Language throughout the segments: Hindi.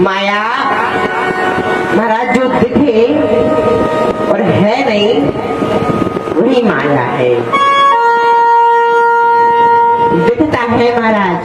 माया महाराज जो दिखे और है नहीं वही माया है। दिखता है महाराज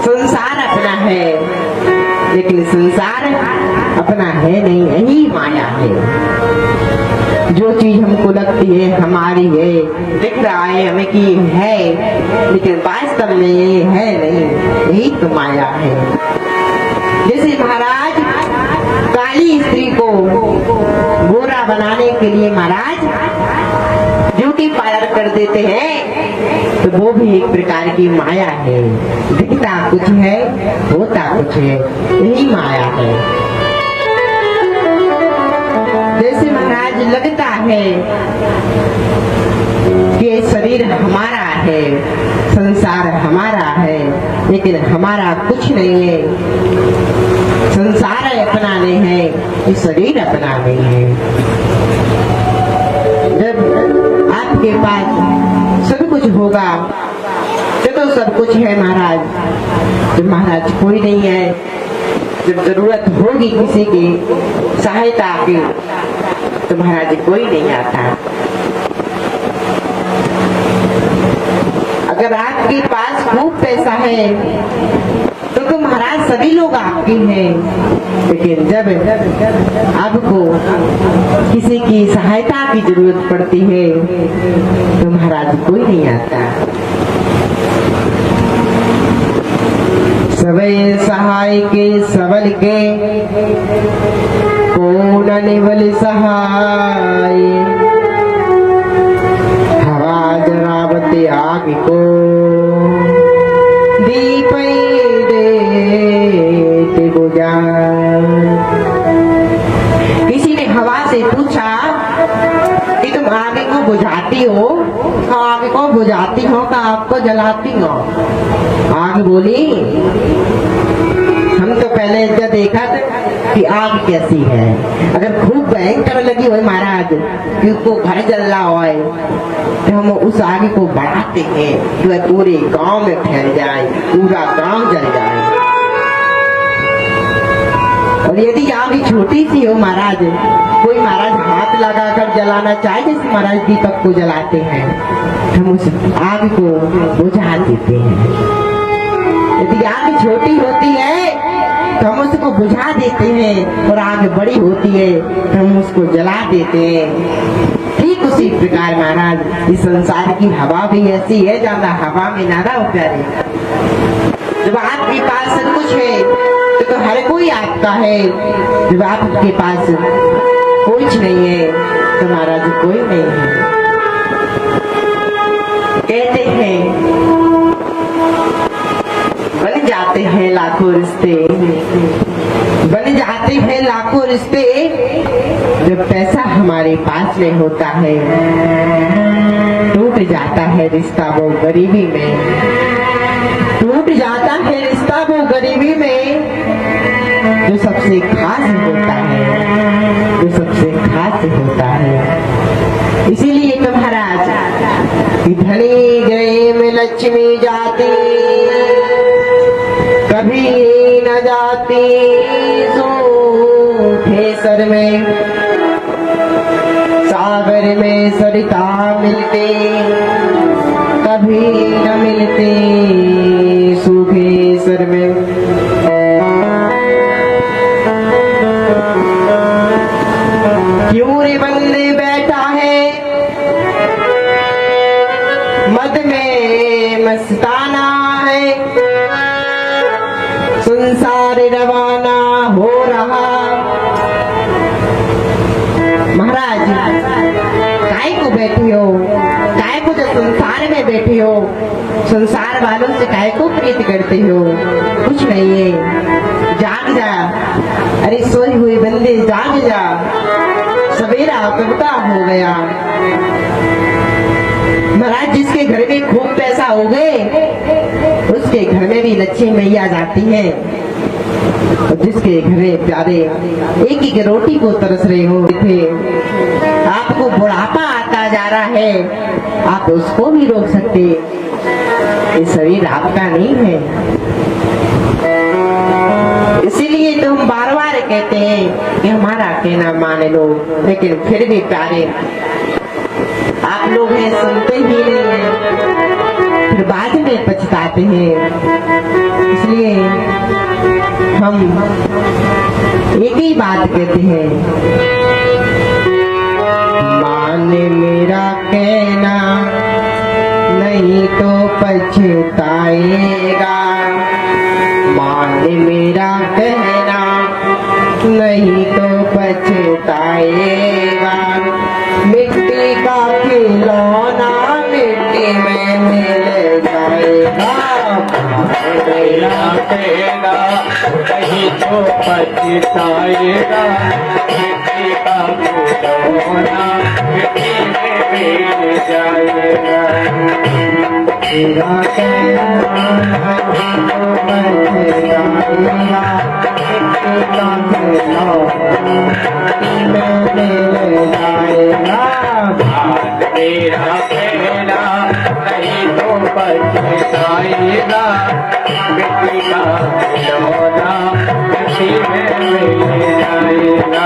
संसार अपना है, लेकिन संसार अपना है नहीं, यही माया है। जो चीज हमको लगती है हमारी है, दिख रहा है हमें कि है, लेकिन वास्तव में ये है नहीं, यही तो माया है। जैसे महाराज काली स्त्री को गोरा बनाने के लिए महाराज ब्यूटी पार्लर कर देते हैं, तो वो भी एक प्रकार की माया है। दिखता कुछ है, होता कुछ है, यही माया है। जैसे महाराज लगता है कि शरीर हमारा है, संसार हमारा है, लेकिन हमारा कुछ नहीं है। संसार अपना नहीं है, ये शरीर अपना नहीं है। आपके पास सब कुछ होगा तो सब कुछ है महाराज। जब महाराज कोई नहीं है, जब जरूरत होगी किसी की सहायता की, तो महाराज कोई नहीं आता। अगर आपके पास खूब पैसा है तो महाराज सभी लोग आपके हैं, लेकिन जब आपको किसी की सहायता की जरूरत पड़ती है तो महाराज कोई नहीं आता। सबे सहाय के सबल के, कौन निवल सहाय। हवा जरावते आग को, दीप देते बुझा। किसी ने हवा से पूछा कि तुम आगे को बुझाती हो? आगे को बुझाती हो का आपको जलाती हो? आग बोली, हम तो पहले जब देखा था कि आग कैसी है। अगर खूब भयंकर लगी हो महाराज कि उसको घर जल रहा हो, तो हम उस आग को बढ़ाते हैं कि वह पूरे गांव में फैल जाए, पूरा गांव जल जाए। और यदि आग छोटी सी हो महाराज, कोई महाराज हाथ लगाकर जलाना चाहे, जैसे महाराज दीपक को जलाते हैं, हम उस आग को बुझा देते हैं। यदि आग छोटी होती है तो हम उसको बुझा देते हैं, और आग बड़ी होती है तो हम उसको जला देते हैं। ठीक उसी प्रकार महाराज इस संसार की हवा भी ऐसी है, ज्यादा हवा में नारा प्यारे। जब आपके पास सब कुछ है तो हर कोई आपका है, जब आपके पास कुछ नहीं है तो महाराज कोई नहीं है। कहते हैं बन जाते हैं लाखों रिश्ते, बन जाते हैं लाखों रिश्ते, जब पैसा हमारे पास में होता है टूट जाता है रिश्ता वो गरीबी में, टूट जाता है रिश्ता वो गरीबी में। जो सबसे खास होता है, जो सबसे खास होता है। इसीलिए तो महाराज धनी गए में लक्ष्मी जाती, कभी न जाती सूखे सर में, सागर में सरिता मिलते, कभी न मिलते सूखे सर में। क्यों रे बंदे बैठा है मद में मस्ताना है, संसार रवाना हो रहा। महाराज काय को बैठी हो, काय को जो संसार में बैठी हो, संसार वालों से काय को प्रीत करते हो? कुछ नहीं है, जाग जा। अरे सोई हुई बंदे जाग जा, सवेरा कबका हो गया। महाराज जिसके घर में खूब पैसा हो गए उसके घर में भी लक्ष्मी मैया जाती है, और जिसके घर में प्यारे एक ही रोटी को तरस रहे हो थे, आपको बुढ़ापा आता जा रहा है, आप उसको भी रोक सकते। ये शरीर आपका नहीं है, इसीलिए तो हम बार बार कहते हैं कि हमारा कहना मान लो, लेकिन फिर भी प्यारे आप लोग हैं सुनते ही नहीं हैं, फिर बाद में पछताते हैं। इसलिए हम एक ही बात कहते हैं, मान मेरा कहना नहीं तो पछताएगा, मान मेरा कहना नहीं तो पछताएगा। मिट्टी का खिलौना मिट्टी में मिल जाएगा, मेरा कहना नहीं तो पछताएगा। मिट्टी का खिलौना मिट्टी में मिल जाएगा। मेरा कहना नहीं तो पछताएगा, मिट्टी का खिलौना मिट्टी में मिल जाएगा। मेरा कहना नहीं तो पछताएगा। मिट्टी का खिलौना मिट्टी में मिल जाएगा।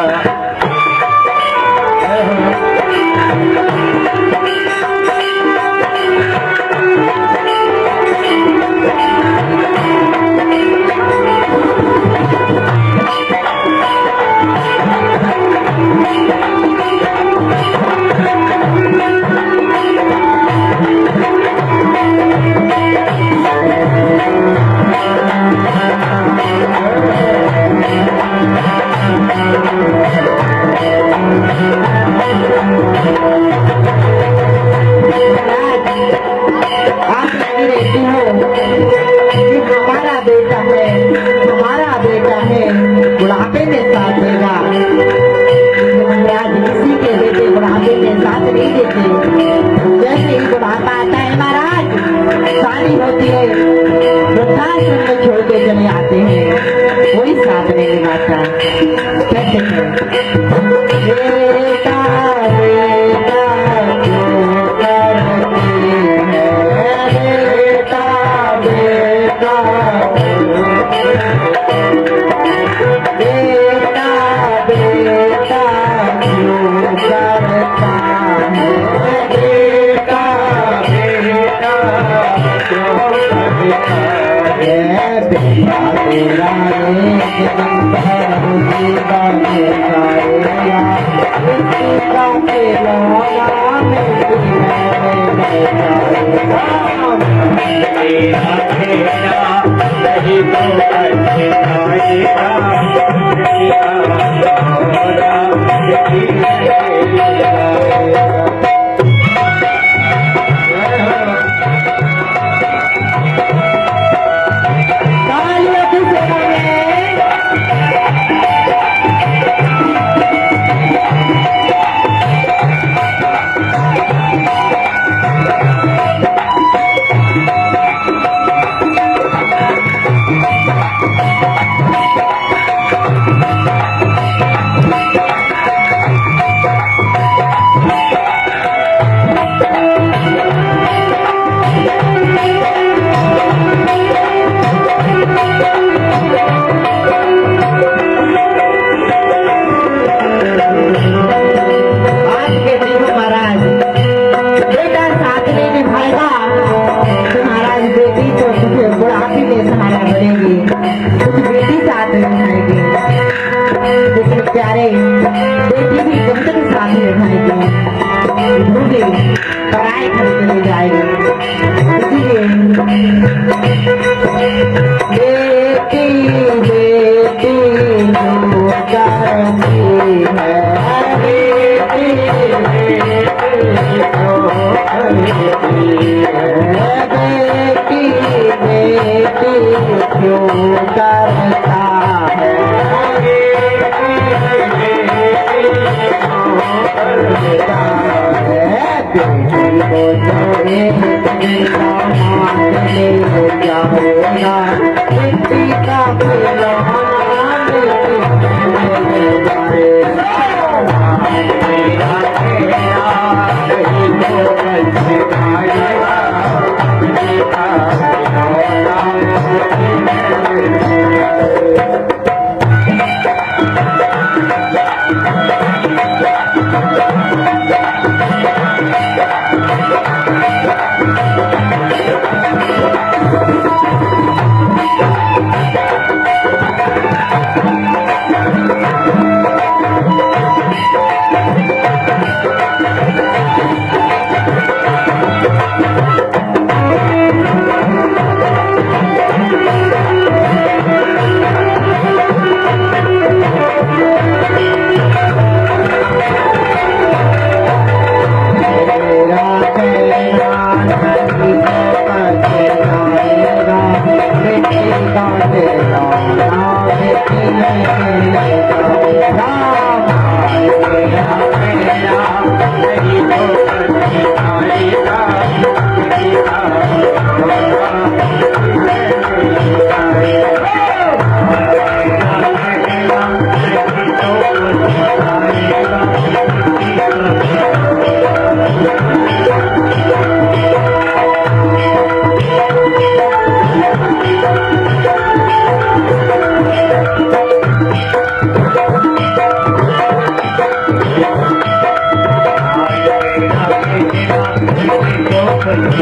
आप रहती हो कि हमारा बेटा है बुढ़ापे में साथ देगा, महाराज किसी के बेटे बुढ़ापे में साथ नहीं देते। जैसे ही बुढ़ापा आता है महाराज, शादी होती है, वृद्धाश्रम में छोड़ के चले आते हैं, कोई साथ नहीं निभाता। कहते हैं बेटा बेटा क्यों करती है, बेटा बेटा बेटा बेटा क्यों करता है, बेटा बेटा क्यों करता है। बेटा तेरा एक दिन पहुँची बाने जाएगा, मिट्टी का खिलौना मिट्टी में मिल जाएगा। मेरा कहना नहीं तो पछताएगा। मिट्टी का खिलौना मिट्टी में मिल जाएगा। तालियों की सेवा में आज के देखो महाराज, बेटा साथ नहीं निभाएगा तो महाराज बेटी तो तुझे बुढ़ापे में सहारा बनेगी, कुछ बेटी साथ निभाएगी। लेकिन प्यारे बेटी भी कब तक साथ निभाएगी, ढूंढे पराए घर चले जाएगी। इसलिए बेटी बेटी जो करती है, बेटी बेटी क्यों करता है, बेटी को तो एक दिन मांगने हो जाएगा, मिट्टी का खिलौना मिट्टी में मिल जाएगा। मेरा कहना नहीं तो पछताएगा। मिट्टी का खिलौना मिट्टी में मिल जाएगा। Thank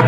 you.